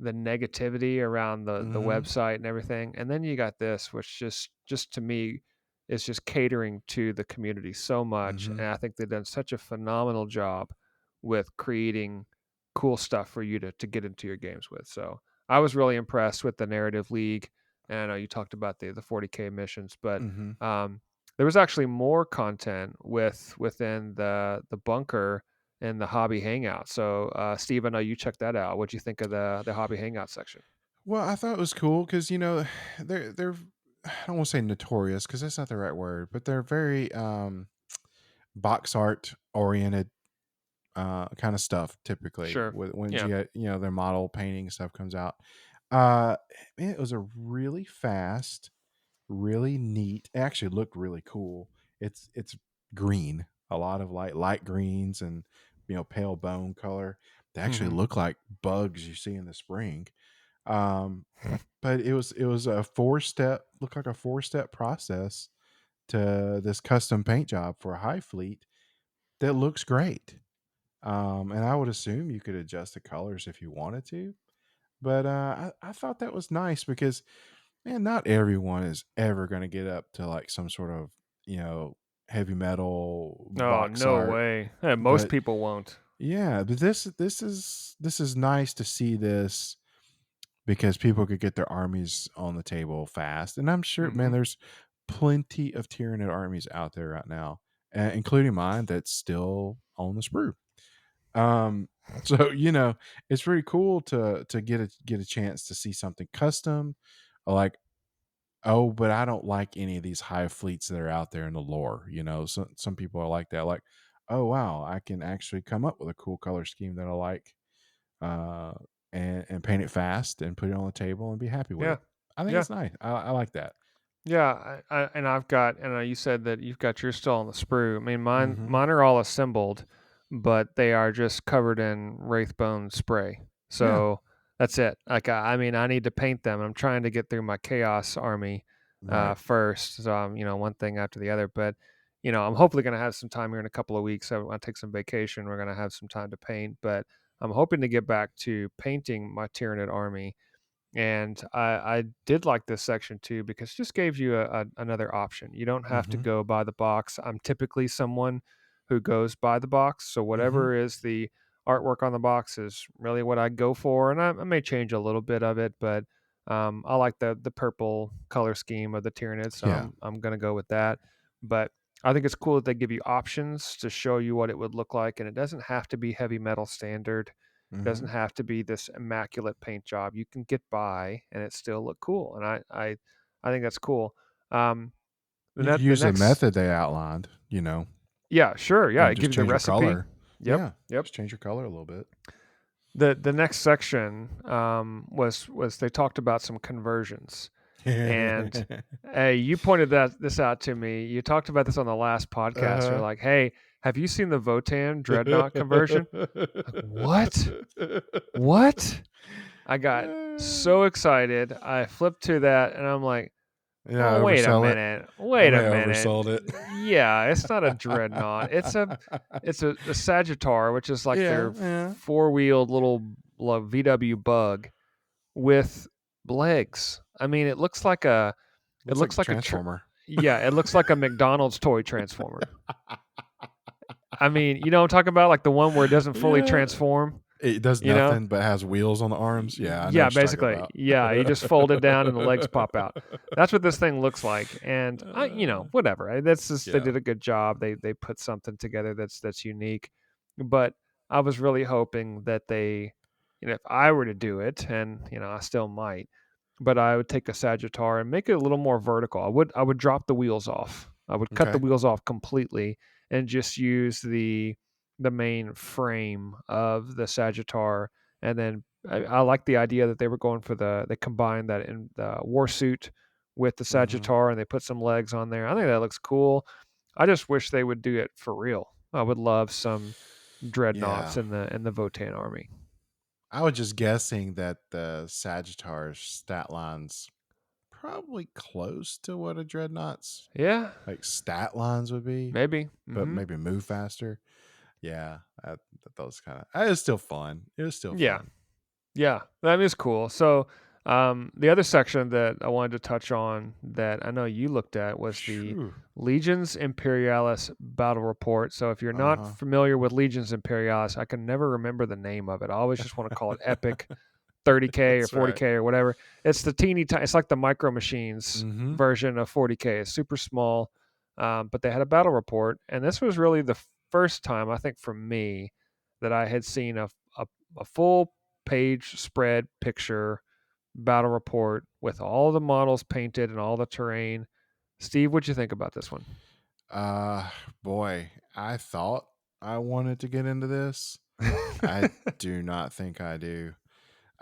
negativity around the Mhm. website and everything, and then you got this, which just to me is just catering to the community so much, Mhm. and I think they've done such a phenomenal job with creating cool stuff for you to get into your games with. So I was really impressed with the narrative league, and I know you talked about the 40K missions, but Mhm. there was actually more content within the bunker in the hobby hangout. So, Steve, I know you checked that out. What'd you think of the hobby hangout section? Well, I thought it was cool because they're I don't want to say notorious because that's not the right word, but they're very box art oriented kind of stuff typically. Sure. With when you Yeah. get their model painting stuff comes out, uh, man, it was a really fast, really neat. It actually looked really cool. It's green, a lot of light greens and pale bone color. They actually Hmm. look like bugs you see in the spring. Um, but it was a looked like a 4-step process to this custom paint job for a high fleet that looks great. And I would assume you could adjust the colors if you wanted to. But I thought that was nice because man, not everyone is ever going to get up to like some sort of you know heavy metal Oh, box no art. way. Most But people won't. yeah, but this is nice to see this because people could get their armies on the table fast. And I'm sure, man, Hmm. there's plenty of Tyranid armies out there right now, including mine that's still on the sprue. Um, so it's really cool to get a chance to see something custom, like oh, but I don't like any of these high fleets that are out there in the lore. Some people are like that, like oh wow, I can actually come up with a cool color scheme that I like uh, and paint it fast and put it on the table and be happy with Yeah. it. I think Yeah. it's nice. I like that. Yeah, and I've got, and you said that you've got yours still on the sprue. I mean, mine Mm-hmm. mine are all assembled, but they are just covered in wraithbone spray. Yeah. So that's it. Like, I mean, I need to paint them. I'm trying to get through my chaos army Right. first. So one thing after the other. But I'm hopefully going to have some time here in a couple of weeks. I want to take some vacation. We're going to have some time to paint, but I'm hoping to get back to painting my Tyranid army, and I did like this section too because it just gave you another option. You don't have to Mm-hmm. go by the box. I'm typically someone who goes by the box. So Mm-hmm. whatever is the artwork on the box is really what I go for. And I may change a little bit of it, but I like the purple color scheme of the Tyranid. So Yeah. I'm going to go with that. But I think it's cool that they give you options to show you what it would look like. And it doesn't have to be heavy metal standard. Mm-hmm. Doesn't have to be this immaculate paint job. You can get by and it still look cool, and I think that's cool. Um, You could the use the next, method they outlined, yeah, sure, yeah, and it just gives you the change your recipe. color. Yep, Yeah. yep. Just change your color a little bit. The next section was they talked about some conversions, and hey, you pointed this out to me. You talked about this on the last podcast. You're Uh-huh. like, hey, have you seen the Votan Dreadnought conversion? Like, what? What? I got so excited. I flipped to that and I'm like, Yeah, oh, wait a oversell it. minute. I Wait a may have minute. oversold it. Yeah, it's not a dreadnought. It's a Sagittar, which is like Yeah, their yeah. four-wheeled little VW bug with legs. I mean, it Looks like looks a like transformer. yeah, it looks like a McDonald's toy transformer. I mean, what I'm talking about, like the one where it doesn't fully Yeah. transform, It does you know? nothing but has wheels on the arms. Yeah, I know Yeah, what you're talking basically. about. Yeah, you just fold it down and the legs pop out. That's what this thing looks like. And Uh, whatever. That's just they yeah. did a good job. They put something together that's unique. But I was really hoping that they, if I were to do it, and I still might, but I would take a Sagittar and make it a little more vertical. I would drop the wheels off. I would cut the Okay. wheels off completely and just use the main frame of the Sagittar, and then I like the idea that they were going for they combined that in the war suit with the Hmm. Sagittar and they put some legs on there. I think that looks cool. I just wish they would do it for real. I would love some dreadnoughts Yeah. in the Votan army. I was just guessing that the Sagittars stat lines probably close to what a Dreadnought's Yeah, like stat lines would be, maybe. but Hmm. maybe move faster. Yeah. That was kind of, it was still fun. It was still Yeah. fun. Yeah, that is cool. So, the other section that I wanted to touch on that I know you looked at was the Phew. Legions Imperialis battle report. So, if you're Uh not huh. familiar with Legions Imperialis, I can never remember the name of it. I always just want to call it Epic 30K or That's right. 40K or whatever. It's the teeny tiny. It's like the Micro Machines Mm-hmm. version of 40K. It's super small, but they had a battle report, and this was really the first time I think for me that I had seen a full page spread picture battle report with all the models painted and all the terrain. Steve, what'd you think about this one? Uh, Boy, I thought I wanted to get into this. I do not think I do.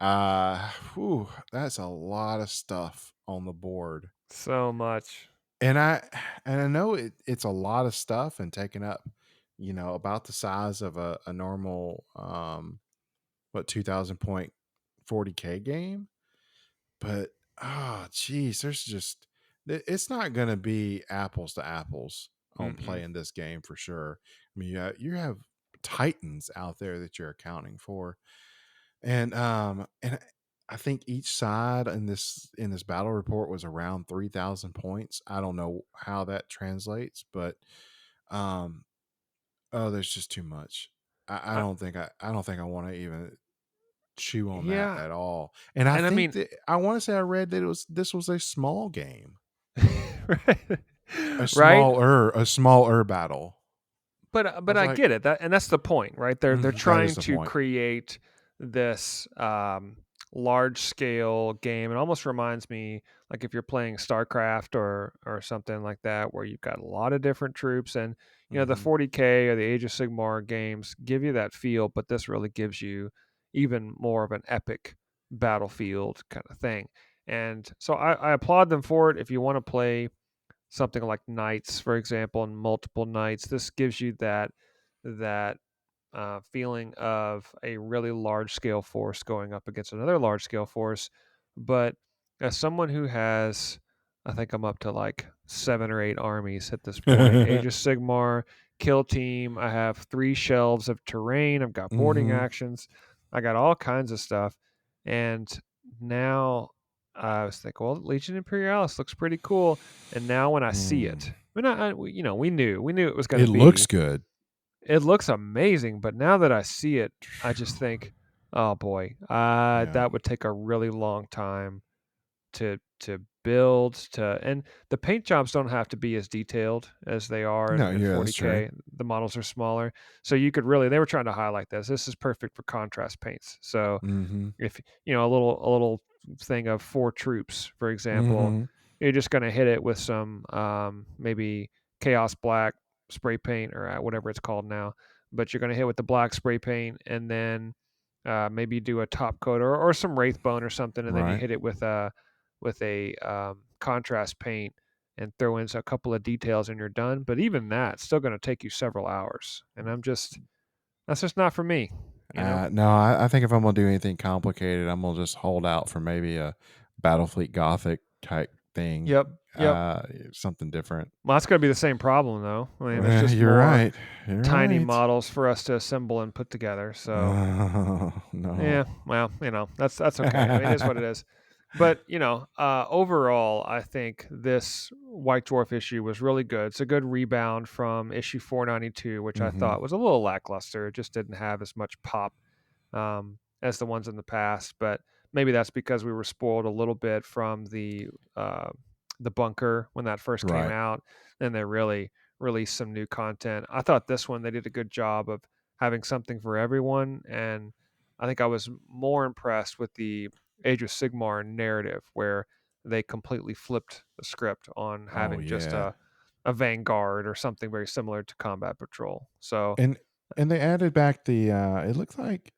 That's a lot of stuff on the board. So much. And I know it's a lot of stuff and taking up, about the size of a normal 2000 point 40K game. But geez, it's not gonna be apples to apples on Mm-mm. playing this game for sure. I mean, you have titans out there that you're accounting for. And I think each side in this battle report was around 3,000 points. I don't know how that translates, but um there's just too much. I, I don't think I want to even chew on that yeah, at all. And I and I think mean, that I want to say I read that this was a small game, right, right. a smaller battle. I But was I like, get it. And that's the point, right? They're that is trying the to point. create this large scale game. It almost reminds me like if you're playing StarCraft or something like that, where you've got a lot of different troops, and the Hmm. 40K or the Age of Sigmar games give you that feel, but this really gives you even more of an epic battlefield kind of thing. And so I applaud them for it. If you want to play something like knights, for example, and multiple knights, this gives you that feeling of a really large scale force going up against another large scale force. But as someone who has, I think I'm up to like 7 or 8 armies at this point. Age of Sigmar, Kill Team. I have 3 shelves of terrain. I've got boarding Hmm. actions. I got all kinds of stuff. And now I was thinking, well, Legion Imperialis looks pretty cool. And now when I see it, we knew it was going to It looks be. good. It looks amazing, but now that I see it, I just think, oh boy, Yeah. that would take a really long time to build and the paint jobs don't have to be as detailed as they are No, in yeah, that's true. 40K. The models are smaller, so you could really they were trying to highlight this. This is perfect for contrast paints. So Hmm. if a little thing of 4 troops, for example, Hmm. you're just going to hit it with some maybe chaos black spray paint or whatever it's called now, but you're going to hit with the black spray paint and then maybe do a top coat or some wraithbone or something, and then you Right. hit it with a contrast paint and throw in a couple of details and you're done. But even that's still going to take you several hours, and that's just not for me. No, I think if I'm gonna do anything complicated, I'm gonna just hold out for maybe a Battlefleet Gothic type thing, Yep, yep. uh, something different. Well, that's going to be the same problem, though. I mean, there's just You're more right. You're tiny right. models for us to assemble and put together. So, Oh, yeah, no. well, that's okay. I mean, it is what it is. But overall, I think this White Dwarf issue was really good. It's a good rebound from issue 492, which I Hmm. thought was a little lackluster. It just didn't have as much pop as the ones in the past. But maybe that's because we were spoiled a little bit from the bunker when that first came Right. out, and they really released some new content. I thought this one they did a good job of having something for everyone, and I think I was more impressed with the Age of Sigmar narrative, where they completely flipped the script on Oh having just yeah. a vanguard or something very similar to combat patrol. So And they added back the it looks like,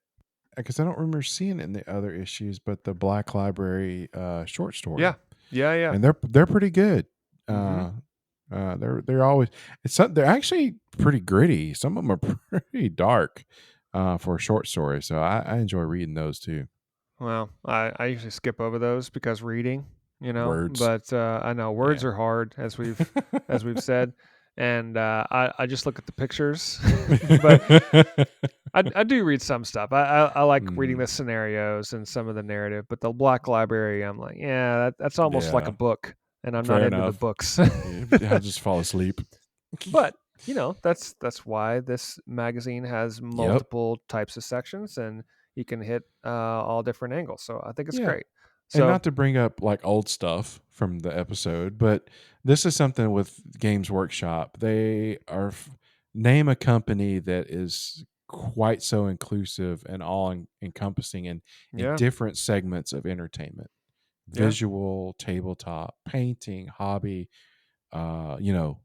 because I don't remember seeing it in the other issues, but the Black Library short yeah, story. yeah, yeah. And they're pretty good. Mm-hmm. They're always they're actually pretty gritty. Some of them are pretty dark for a short story. So I enjoy reading those too. Well, I usually skip over those because reading. Words. But I know words Yeah. are hard as we've said, and I just look at the pictures, but I do read some stuff. I like reading Mhm. the scenarios and some of the narrative, but the Black Library, I'm like, yeah, that's almost like a Yeah. book, and I'm not Fair into the enough. books. I'll just fall asleep. But that's why this magazine has Yep. multiple types of sections, and you can hit all different angles. So I think it's Yeah. great. And So not to bring up like old stuff from the episode, but this is something with Games Workshop. They are name a company that is quite so inclusive and all encompassing in Yeah. different segments of entertainment, Yeah. visual, tabletop, painting, hobby, you know,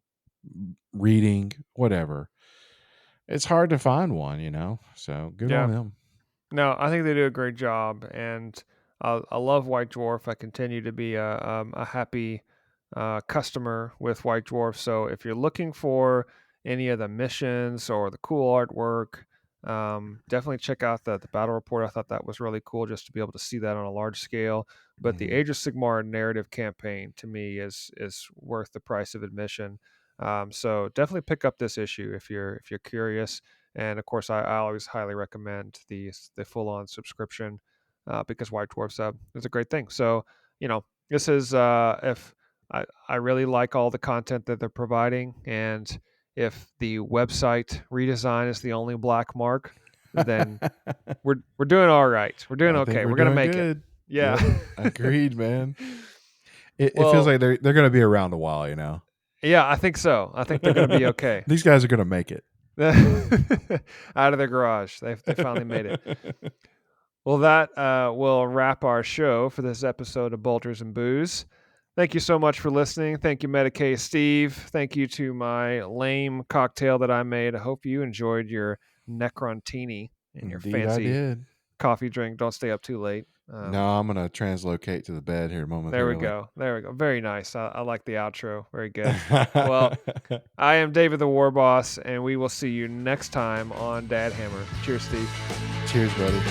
reading, whatever. It's hard to find one, you know. So good Yeah. on them. No, I think they do a great job, and I love White Dwarf. I continue to be a happy customer with White Dwarf. So if you're looking for any of the missions or the cool artwork, definitely check out the battle report. I thought that was really cool just to be able to see that on a large scale. But the Mhm. Age of Sigmar narrative campaign to me is worth the price of admission. So definitely pick up this issue if you're curious. And of course, I always highly recommend the full on subscription because White Dwarf Sub is a great thing. So this is if I really like all the content that they're providing, and if the website redesign is the only black mark, then we're doing all right. We're doing I think okay. we're We're gonna doing make it. good. Yeah. Yep. Agreed, man. It feels Well, like they're going to be around a while, you know. yeah, I think so. I think they're gonna be okay. These guys are going to make it. Out of their garage, they finally made it. Well, that will wrap our show for this episode of Bolters and Booze. Thank you so much for listening. Thank you, Medicae Steve. Thank you to my lame cocktail that I made. I hope you enjoyed your Necrontini and your Indeed, I fancy did. coffee drink. Don't stay up too late. No, I'm going to translocate to the bed here There we momentarily. go. There we go. Very nice. I like the outro. Very good. Well, I am David the Warboss, and we will see you next time on Dad Hammer. Cheers, Steve. Cheers, buddy.